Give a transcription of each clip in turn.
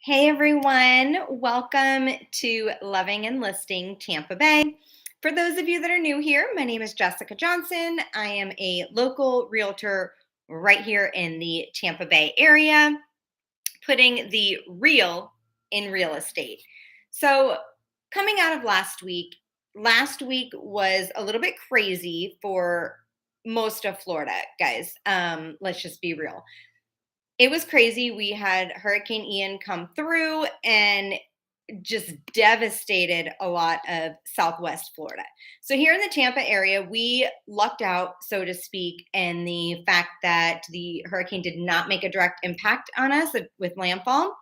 Hey everyone, welcome to Loving and Listing Tampa Bay. For those of you that are new here, my name is Jessica Johnson. I am a local realtor right here in the Tampa Bay area, putting the real in real estate. So, coming out of last week was a little bit crazy for most of Florida, guys. Let's just be real. It was crazy. We had Hurricane Ian come through and just devastated a lot of Southwest Florida. So here in the Tampa area, we lucked out, so to speak, in the fact that the hurricane did not make a direct impact on us with landfall.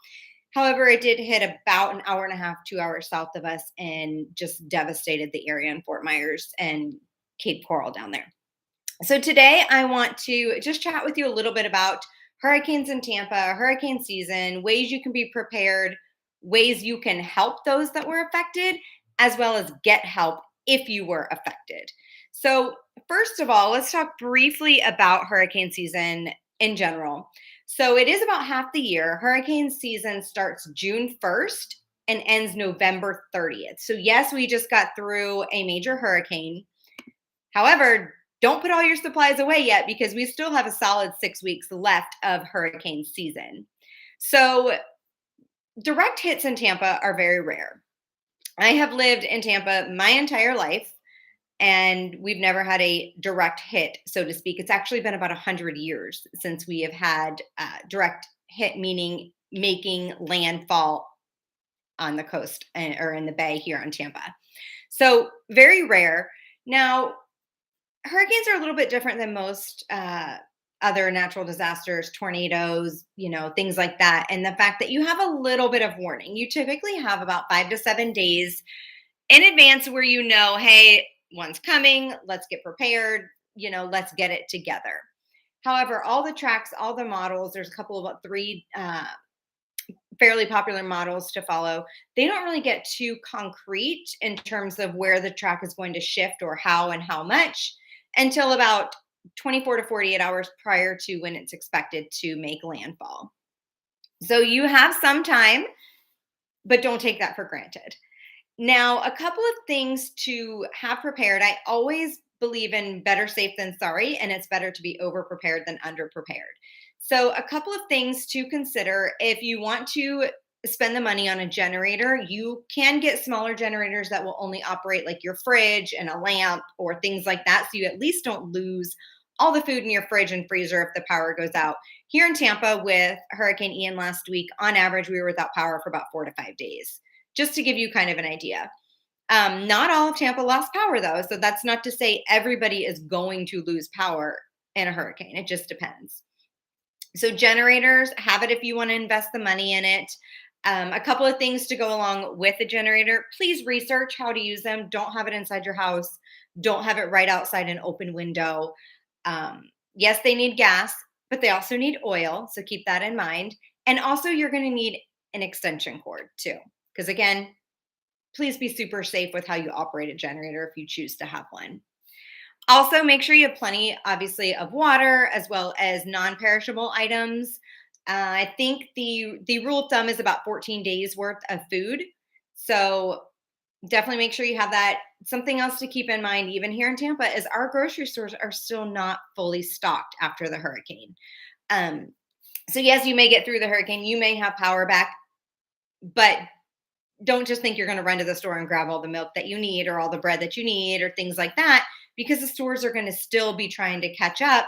However, it did hit about an hour and a half, 2 hours south of us and just devastated the area in Fort Myers and Cape Coral down there. So today I want to just chat with you a little bit about hurricanes in Tampa, hurricane season, ways you can be prepared, ways you can help those that were affected, as well as get help if you were affected. So, first of all, let's talk briefly about hurricane season in general. So, it is about half the year. Hurricane season starts June 1st and ends November 30th. So, yes, we just got through a major hurricane. However, don't put all your supplies away yet because we still have a solid 6 weeks left of hurricane season. So, direct hits in Tampa are very rare. I have lived in Tampa my entire life and we've never had a direct hit, so to speak. It's actually been about 100 years since we have had direct hit, meaning making landfall on the coast or in the bay here in Tampa. So, very rare. Now, hurricanes are a little bit different than most other natural disasters, tornadoes, things like that. And the fact that you have a little bit of warning, you typically have about 5 to 7 days in advance where hey, one's coming, let's get prepared, let's get it together. However, all the tracks, all the models, there's a couple of about three fairly popular models to follow. They don't really get too concrete in terms of where the track is going to shift or how and how much until about 24 to 48 hours prior to when it's expected to make landfall. So you have some time, but don't take that for granted. Now, a couple of things to have prepared. I always believe in better safe than sorry, and it's better to be over prepared than under prepared. So, a couple of things to consider if you want to spend the money on a generator, you can get smaller generators that will only operate like your fridge and a lamp or things like that. So, you at least don't lose all the food in your fridge and freezer if the power goes out. Here in Tampa with Hurricane Ian last week, on average, we were without power for about 4 to 5 days, just to give you kind of an idea. Not all of Tampa lost power, though. So that's not to say everybody is going to lose power in a hurricane. It just depends. So generators, have it if you want to invest the money in it. A couple of things to go along with a generator. Please research how to use them. Don't have it inside your house. Don't have it right outside an open window. Yes, they need gas, but they also need oil. So keep that in mind. And also, you're going to need an extension cord too. Because again, please be super safe with how you operate a generator if you choose to have one. Also, make sure you have plenty, obviously, of water as well as non-perishable items. I think the rule of thumb is about 14 days worth of food. So definitely make sure you have that. Something else to keep in mind, even here in Tampa, is our grocery stores are still not fully stocked after the hurricane. So yes, you may get through the hurricane, you may have power back, but don't just think you're going to run to the store and grab all the milk that you need or all the bread that you need or things like that, because the stores are going to still be trying to catch up.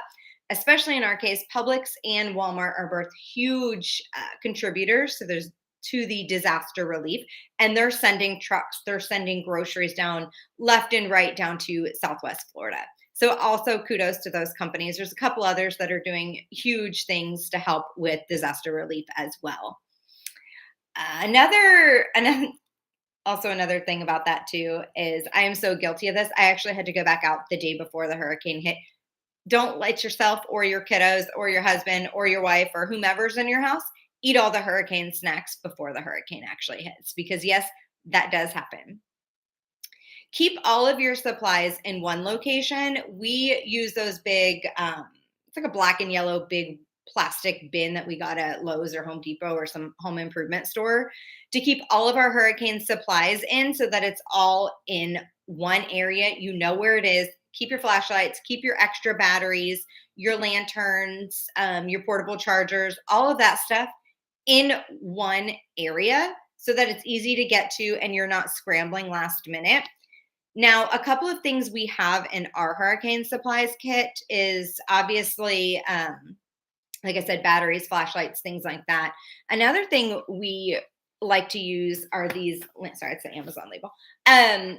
Especially in our case, Publix and Walmart are both huge contributors to the disaster relief, and they're sending trucks, they're sending groceries down left and right down to Southwest Florida. So also kudos to those companies. There's a couple others that are doing huge things to help with disaster relief as well. Another thing about that too is I am so guilty of this. I actually had to go back out the day before the hurricane hit. Don't let yourself or your kiddos or your husband or your wife or whomever's in your house eat all the hurricane snacks before the hurricane actually hits, because yes, that does happen. Keep all of your supplies in one location. We use those big, it's like a black and yellow big plastic bin that we got at Lowe's or Home Depot or some home improvement store to keep all of our hurricane supplies in so that it's all in one area. You know where it is. Keep your flashlights, keep your extra batteries, your lanterns, your portable chargers, all of that stuff in one area so that it's easy to get to and you're not scrambling last minute. Now, a couple of things we have in our hurricane supplies kit is obviously, like I said, batteries, flashlights, things like that. Another thing we like to use are these, sorry, it's the Amazon label.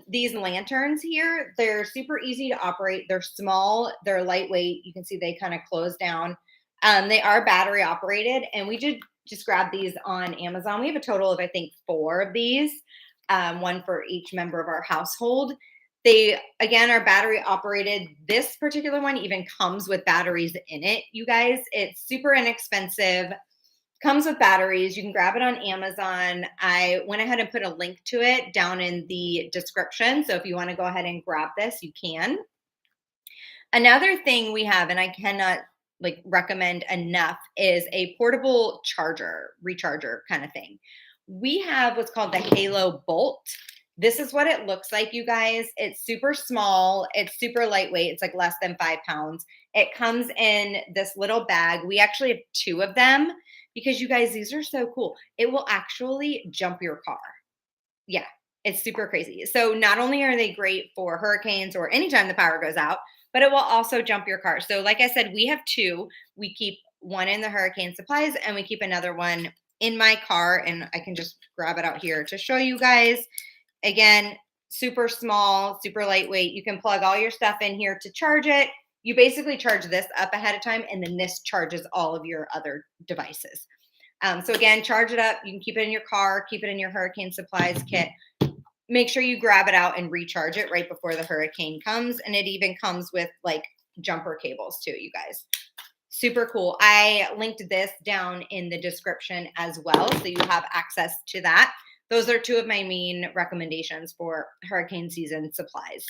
These lanterns here, they're super easy to operate. They're small, they're lightweight. You can see they kind of close down. They are battery operated, and we did just grab these on Amazon. We have a total of, I think, 4 of these, one for each member of our household. They, again, are battery operated. This particular one even comes with batteries in it, you guys. It's super inexpensive, comes with batteries. You can grab it on Amazon. I went ahead and put a link to it down in the description. So if you want to go ahead and grab this, you can. Another thing we have, and I cannot recommend enough, is a portable charger, recharger kind of thing. We have what's called the Halo Bolt. This is what it looks like, you guys. It's super small. It's super lightweight. It's like less than 5 pounds. It comes in this little bag. We actually have 2 of them because, you guys, these are so cool. It will actually jump your car. Yeah, it's super crazy. So not only are they great for hurricanes or anytime the power goes out, but it will also jump your car. So like I said, we have 2. We keep one in the hurricane supplies and we keep another one in my car. And I can just grab it out here to show you guys. Again, super small, super lightweight. You can plug all your stuff in here to charge it. You basically charge this up ahead of time, and then this charges all of your other devices. So again, charge it up. You can keep it in your car, keep it in your hurricane supplies kit. Make sure you grab it out and recharge it right before the hurricane comes. And it even comes with jumper cables too, you guys. Super cool. I linked this down in the description as well, so you have access to that. Those are 2 of my main recommendations for hurricane season supplies.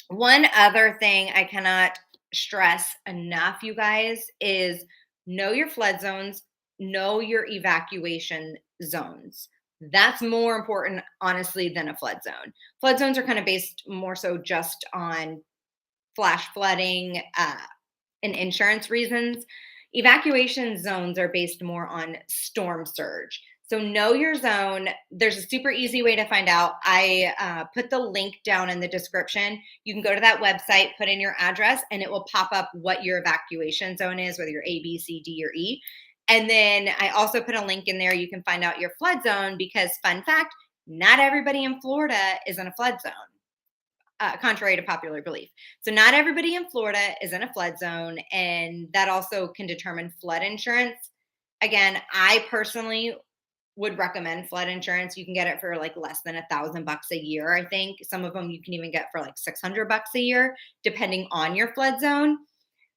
One other thing I cannot stress enough, you guys, is know your flood zones, know your evacuation zones. That's more important, honestly, than a flood zone. Flood zones are kind of based more so just on flash flooding and insurance reasons. Evacuation zones are based more on storm surge. So know your zone. There's a super easy way to find out. I put the link down in the description. You can go to that website, put in your address, and it will pop up what your evacuation zone is, whether you're A, B, C, D, or E. And then I also put a link in there. You can find out your flood zone because, fun fact, not everybody in Florida is in a flood zone. Contrary to popular belief. So not everybody in Florida is in a flood zone, and that also can determine flood insurance. Again, I personally would recommend flood insurance. You can get it for less than $1,000 a year. I think some of them you can even get for $600 a year, depending on your flood zone.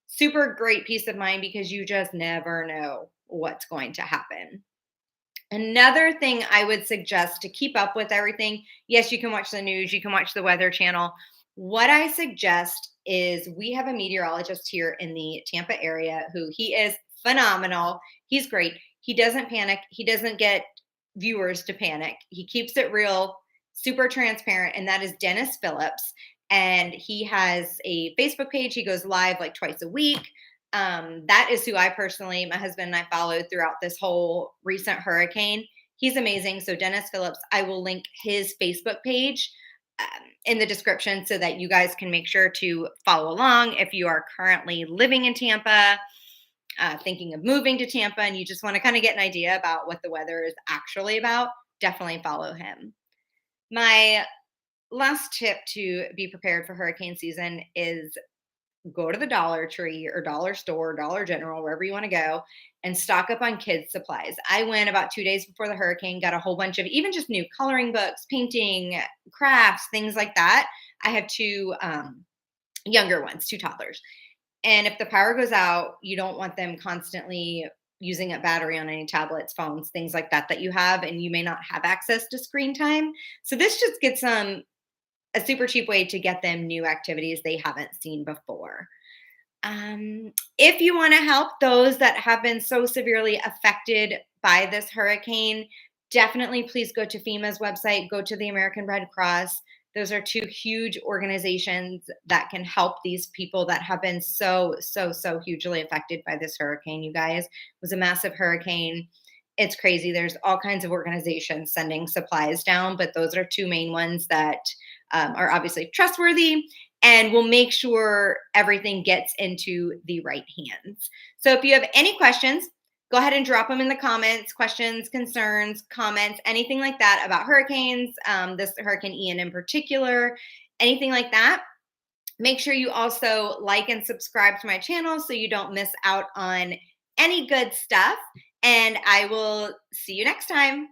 Super great peace of mind because you just never know what's going to happen. Another thing I would suggest to keep up with everything, yes, you can watch the news, you can watch the Weather Channel. What I suggest is we have a meteorologist here in the Tampa area who he is phenomenal. He's great. He doesn't panic. He doesn't get viewers to panic. He keeps it real, super transparent, and that is Dennis Phillips. And he has a Facebook page. He goes live twice a week. That is who I personally, my husband and I followed throughout this whole recent hurricane. He's amazing. So Dennis Phillips, I will link his Facebook page in the description so that you guys can make sure to follow along. If you are currently living in Tampa, thinking of moving to Tampa, and you just want to kind of get an idea about what the weather is actually about, definitely follow him. My last tip to be prepared for hurricane season is go to the Dollar Tree or Dollar Store, Dollar General, wherever you want to go, and stock up on kids' supplies. I went about 2 days before the hurricane, got a whole bunch of even just new coloring books, painting, crafts, things like that. I have 2 younger ones, 2 toddlers. And if the power goes out, you don't want them constantly using a battery on any tablets, phones, things like that you have, and you may not have access to screen time. So this just gets a super cheap way to get them new activities they haven't seen before. If you want to help those that have been so severely affected by this hurricane, definitely please go to FEMA's website, go to the American Red Cross. Those are two huge organizations that can help these people that have been so hugely affected by this hurricane. You guys, it was a massive hurricane. It's crazy. There's all kinds of organizations sending supplies down, but those are two main ones that are obviously trustworthy and we'll make sure everything gets into the right hands. So if you have any questions, go ahead and drop them in the comments, questions, concerns, comments, anything like that about hurricanes, this Hurricane Ian in particular, anything like that. Make sure you also like and subscribe to my channel so you don't miss out on any good stuff. And I will see you next time.